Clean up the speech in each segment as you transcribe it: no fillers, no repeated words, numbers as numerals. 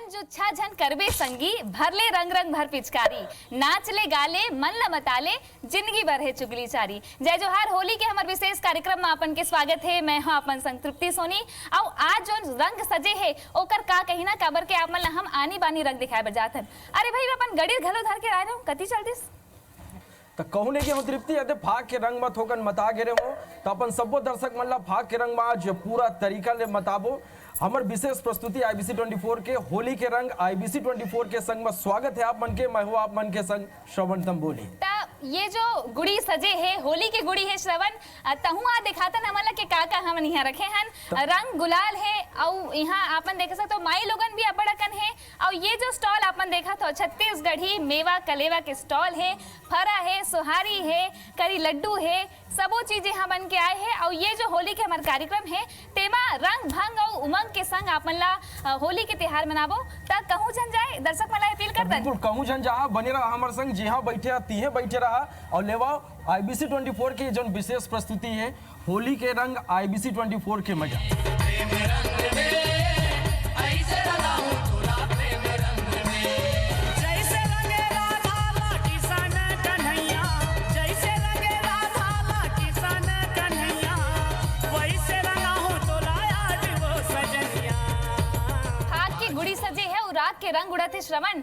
मन जो छा झन करबे संगी भरले रंग रंग भर पिचकारी नाच ले गाले मन ल मताले जिंदगी भर है चुगली चारी। जय जोहार, होली के हमारे विशेष कार्यक्रम में अपन के स्वागत है। मैं हूं अपन संग तृप्ति सोनी। और आज जो रंग सजे है ओकर का कही ना काबर के आप मन हम आनी बानी रंग दिखाए बर जात हन। अरे भाई अपन गड़ी घलो धर के आए रहो कति चलतीस तो कहूँ नहीं कि हम तृप्ति यदि फाग के रंग मत होकर मता गिरे हो तो अपन सबो दर्शक मन ला फाग के रंग में आज पूरा तरीका ले मताबो। हमार विशेष प्रस्तुति आईबीसी 24 के होली के रंग आईबीसी 24 के संग में स्वागत है आप मन के। मैं हूँ आप मन के संग श्रवण तंबोली। ये जो गुड़ी सजे है होली के गुड़ी है श्रवण तहु आ दिखातन हमला के का हमन यहाँ रखे हन रंग गुलाल है। और यहाँ आपन देख सकते हो माई लोगन भी अबड़कन है। और ये जो स्टॉल आपन देखा तो छत्तीसगढ़ी मेवा कलेवा के स्टॉल है, फरा है, सुहारी है, करी लड्डू है, सबो चीज यहाँ बन के आए हैं। और ये जो होली के हमारे कार्यक्रम है तेमा रंग भंग और उमंग के संग आपन ला होली के त्योहार मनाबो। तक कहूँ जन जाए दर्शक मला अपील कर बिल्कुल कहूँ जन जहाँ बने रहा हमारे संग जी हाँ बैठे तीहे बैठे रहा और लेवा आईबीसी 24 की जो विशेष प्रस्तुति है होली के रंग आईबीसी 24 के मजा। के रंग उड़ाते श्रवण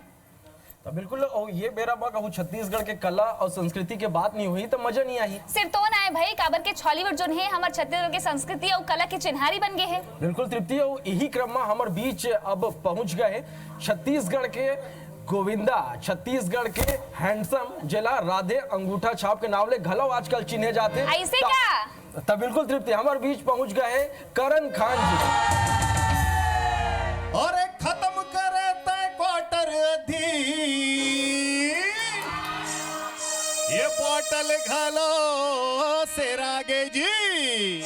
तो बिल्कुल। और ये बेरा बा कहूँ छत्तीसगढ़ के कला और संस्कृति के बात नहीं हुई तो मजा नहीं आई। सिर्फ तो ना है भाई काबर के छॉलीवुड जो है हमारे छत्तीसगढ़ के संस्कृति और कला के चिन्हारी बन गए हैं। बिल्कुल तृप्ति, और यही क्रम में हमारे बीच अब पहुंच गए छत्तीसगढ़ के गोविंदा, छत्तीसगढ़ के हैंडसम जिला राधे अंगूठा छाप के नाम ले घलो आजकल चिन्हे जाते। ऐसे क्या? तब बिल्कुल तृप्ति हमारे बीच पहुंच गए करण खान जी। और खत्म करे तय क्वार्टर धी ये बॉटल घालो से रागे जी।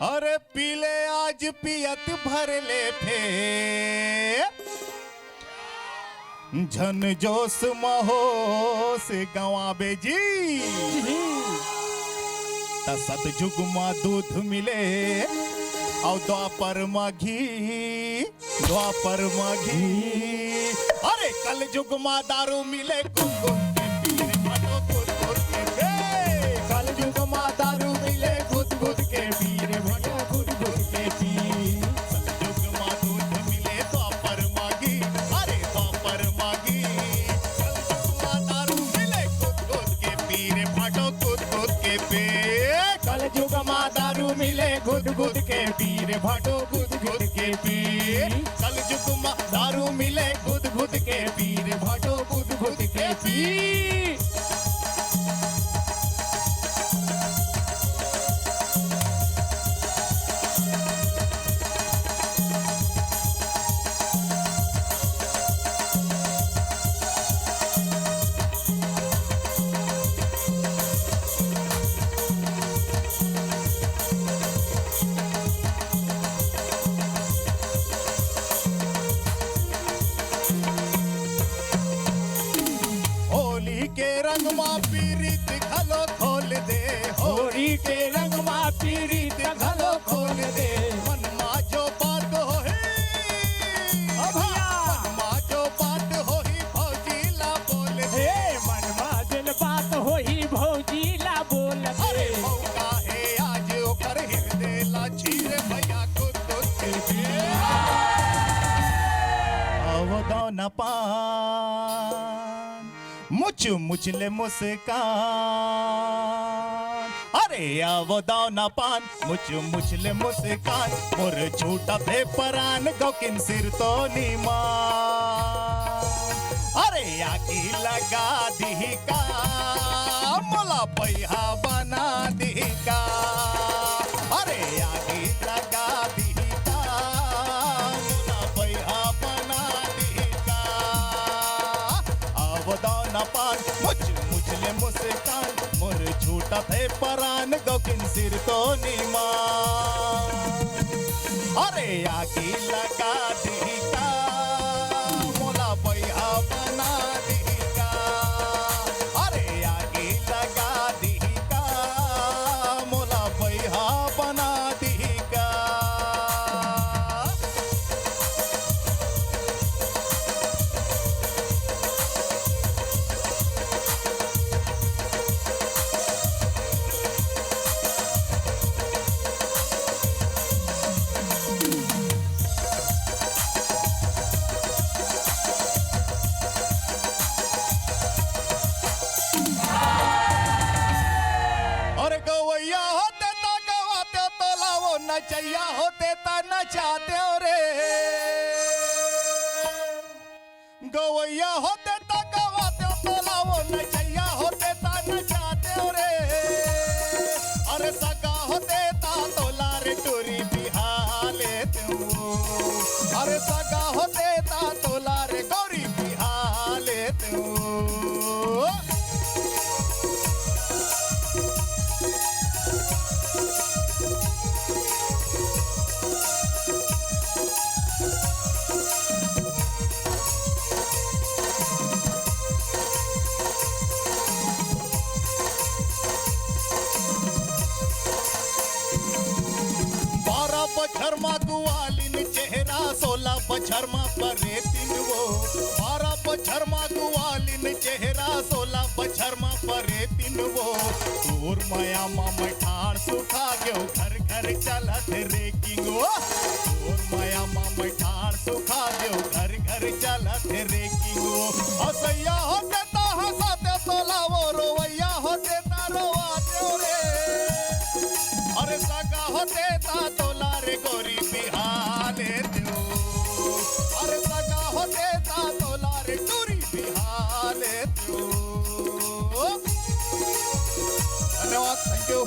अरे पीले आज पियत भर ले फे झन जोश महो से गवाबे जी। सतयुग मा दूध मिले और द्वापर माघी अरे कल युग मा दारू मिले कुकुर के पीर भटो कुकुर के पी। कल युग मा दारू मिले गुद के पीर भटो गुद के पी। सतयुग मा दूध मिले द्वापर माघी अरे द्वापर माघी। कल युग मा दारू मिले गुद के पीर भटो गुद के पी। कल युग मा दारू मिले गुद के पीर भटो गुद के पी। कल युग मा दारू मिले गुद के पीर भटो गुद के पी। के रंग मा पीरीत घलो खोल दे। होली के रंग मा पीरीत घलो खोल दे। मन मा जो बात होही मन मा जो बात होही भौजीला बोल दे। मन मा जन बात होही भौजीला बोल दे। अरे मौका है आज ओकर हृदय ला छीर भैया खुद के अवदो न पान मुचले मुस्कान। अरे आवो दाव ना पान मुचले मुस्कान। मोर झूठा पेपरान गौकिन सिर तो नीमान। अरे आगी लगा दी का मोला पैहा बना दी का। अरे आगी लगा दी का मोला पैहा बना दी का। आवो दाव ना पान मुचले मुस्कान। मोर झूठा थे परान गौकिन सिर तो नीमान। अरे आगी लगा दी का मोला पैहा बना दी का। अरे आगी लगा दी का मोला पैहा बना दी का। नचैया होते ता नचाते हो रे, गवैया होते ता गवाते हो तोला, वो नचैया होते ता नचाते हो रे, अरे सगा होते ता तोला रे टोरी बिहाले तू, अरे सगा होते ता तोला रे गौरी बिहाले तू। बछरमा गुवालिन चेहरा 16 बछरमा परे तीन वो, 12 बछरमा गुवालिन चेहरा 16 बछरमा परे तीन वो, तोर माया मामा ठाण सुखा गयो घर घर चलत रे किंगो, तोर माया मामा ठाण सुखा गयो घर घर चलत रे किंगो, हसैया होते ता हंसाते तोला वो, रोवैया होते ता रोवाते रे, अरे सगा होते ता तोला रे गोरी बिहाले तू, अरे सगा होते ता तोला रे टूरी बिहाले तू। धन्यवाद, थैंक यू।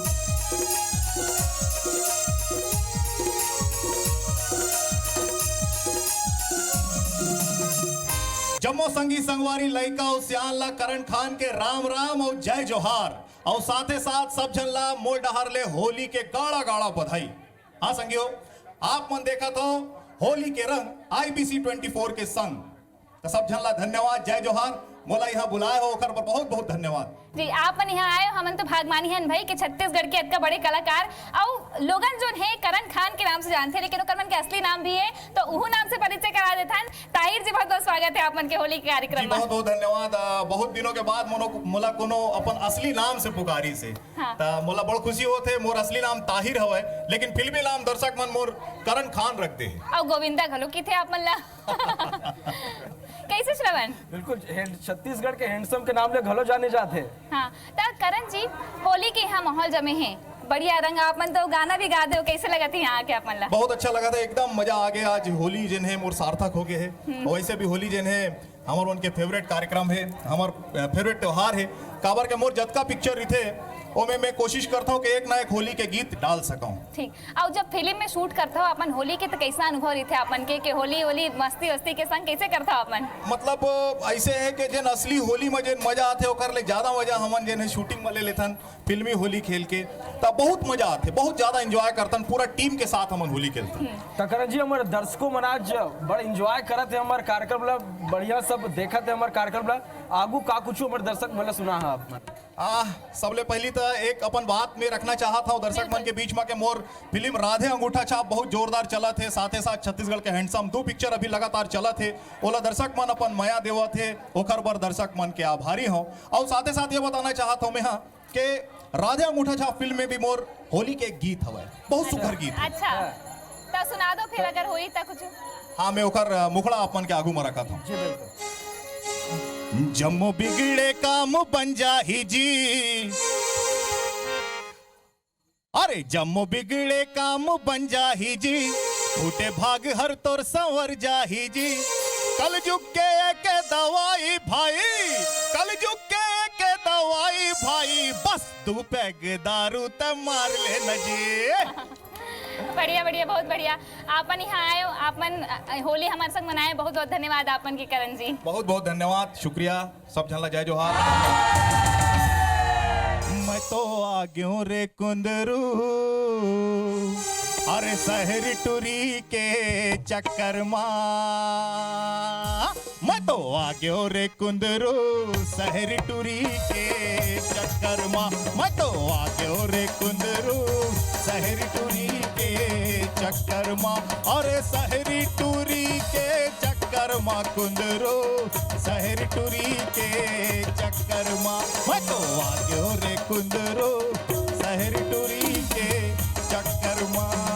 जम्मो संगी संगवारी लइका और सियाला करण खान के राम राम और जय जोहार, और साथे साथ सब झल्ला मोल डहार ले होली के गाड़ा गाड़ा बधाई। हाँ संगियो, आप मन देखा तो होली के रंग IBC 24 के संग, तो सब झल्ला धन्यवाद, जय जोहार। मोला यहाँ बुलाए हो ओकर पर बहुत बहुत धन्यवाद जी। आपन यहाँ आए हो, हमन तो भागमानी हन भाई कि छत्तीसगढ़ के इतना बड़े कलाकार और लोगन जो है करण खान के नाम से जानते हैं, लेकिन ओकर मन के असली नाम भी है, तो उहू नाम से परिचय करा देते हैं। ताहिर जी, बहुत बहुत स्वागत है आपन के होली के कार्यक्रम में। बहुत बहुत धन्यवाद। बहुत दिनों के बाद मोला कोनो अपन असली नाम से पुकारी से, हाँ। ता मोला बड़ खुशी होते। मोर असली नाम ताहिर हवे, लेकिन फिल्मी नाम दर्शक मन मोर करण खान रख दे है। और गोविंदा घलो की थे आप मल्ला कैसे श्रवण? बिल्कुल, छत्तीसगढ़ के हैंडसम के नाम ले घलो जाने जाते। हाँ, तो करण जी, होली के यहाँ माहौल जमे हैं, बढ़िया रंग, आप मन तो गाना भी गा दे, कैसे लगा थी यहाँ आके आप मन ला? बहुत अच्छा लगा था, एकदम मजा आ गया। आज होली जिन है मोर सार्थक हो गए है। वैसे भी होली जिन है हमार उनके फेवरेट कार्यक्रम है, हमार फेवरेट त्योहार है। काबर के मोर जतका पिक्चर थे ओमे मैं कोशिश करता हूँ कि एक ना एक होली के गीत डाल सकूं। ठीक। और जब फिल्म में शूट करता हो अपन होली के, तो कैसा अनुभव रही थे अपन के कि होली होली मस्ती वस्ती के संग कैसे करता हो अपन? मतलब ऐसे है कि जिन असली होली में जिन मजा आते ओकर ले ज्यादा मजा हमन जिन है शूटिंग में ले लेथन फिल्मी होली खेल के, तब बहुत मजा आते, बहुत ज्यादा एंजॉय करतन, पूरा टीम के साथ हमन होली खेलते। करण जी, हमारे दर्शकों मन आज बड़ा एंजॉय करत है हमारे कार्यक्रम ला, बढ़िया सब देखत है हमारे कार्यक्रम ला। आगू का कुछ हमारे दर्शक मन सुना है आप? सबले पहली तो एक अपन बात में रखना चाहता हूँ दर्शक मन के बीच में कि मोर फिल्म राधे अंगूठा छाप बहुत जोरदार चला थे, साथे साथ छत्तीसगढ़ के हैंडसम 2 पिक्चर अभी लगातार चला थे। ओला दर्शक मन अपन माया देवा थे, ओकर पर दर्शक मन के आभारी हूँ। और साथे साथ ये बताना चाहता हूँ मैं हाँ कि राधे अंगूठा छाप फिल्म में भी मोर होली के गीत हवा, बहुत सुंदर गीत। अच्छा, तो सुना दो फिर अगर हुई तो कुछ। हाँ, मैं ओकर मुखड़ा अपन के आगू में रखा था। जी बिल्कुल। जम्मो बिगड़े काम बन जाही जी, अरे जम्मो बिगड़े काम बन जाही जी, फूटे भाग हर तोर संवर जाही जी, कल जुग के एक दवाई भाई, कल जुग के एक दवाई भाई, बस 2 पैग दारू त मार लेना जी। बढ़िया बढ़िया, बहुत बढ़िया। आपन यहाँ आए हो, आपन होली हमारे संग मनाए, बहुत बहुत धन्यवाद आपन के करण जी। बहुत बहुत धन्यवाद, शुक्रिया। सब झल्ला जय जोहार। मैं तो आ गयो रे कुंदरू, अरे शहर टूरी के चक्कर माँ, मैं तो आ गयो रे कुंदरू शहर टूरी के चक्कर माँ, मैं तो आ गयो रे कुंदरू शहर टूरी के चक्कर माँ, अरे शहरी टूरी के चक्कर माँ कुंदरू शहर टूरी के चक्कर माँ, मैं तो आ गयो रे कुंदरू शहर टूरी के चक्कर माँ।